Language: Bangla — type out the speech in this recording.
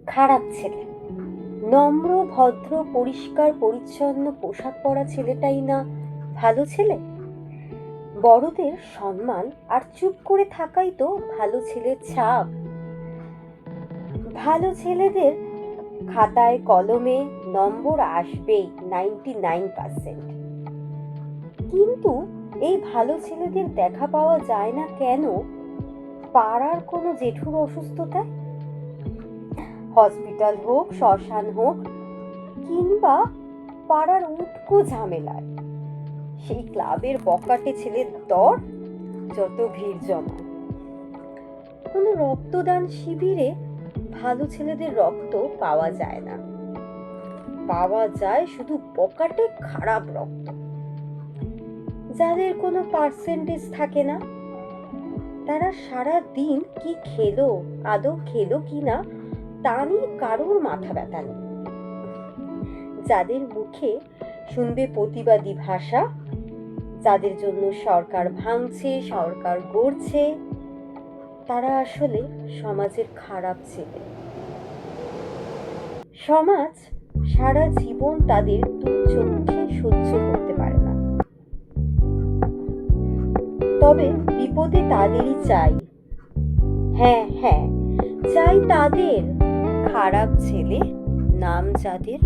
খারাপ ছেলে, নম্র ভদ্র পরিষ্কার পরিচ্ছন্ন পোশাক পরা ছেলেটাই না ভালো ছেলে? বড়দের সম্মান আর চুপ করে থাকাই তো ভালো ছেলের ছাপ। ভালো ছেলেদের খাতায় কলমে নম্বর আসবেই 99%। কিন্তু এই ভালো ছেলেদের দেখা পাওয়া যায় না কেন? পাড়ার কোনো জেঠুর অসুস্থতায়, হসপিটাল হোক, শ্মশান হোক, কিংবা পাড়ার উটকো ঝামেলায় সেই ক্লাবের বকাটে ছেলের দর যত ভিড় জমা। কোনো রক্তদান শিবিরে ভালো ছেলেদের রক্ত পাওয়া যায় না, পাওয়া যায় শুধু বকাটে খারাপ রক্ত, যাদের কোনো পার্সেন্টেজ থাকে না। তারা সারা দিন কি খেলো, আদৌ খেলো কিনা তা নিয়ে কারোর মাথা ব্যথা নেই। যাদের মুখে শুনবে প্রতিবাদী ভাষা, যাদের জন্য সরকার ভাঙছে, সরকার গড়ছে, তারা আসলে সমাজের খারাপ ছেলে। সমাজ সারা জীবন তাদের দুচোখে সহ্য করতে পারে না, তবে বিপদে তাদেরই চাই। হ্যাঁ হ্যাঁ, চাই তাদের, খারাপ ছেলে নাম যাদের।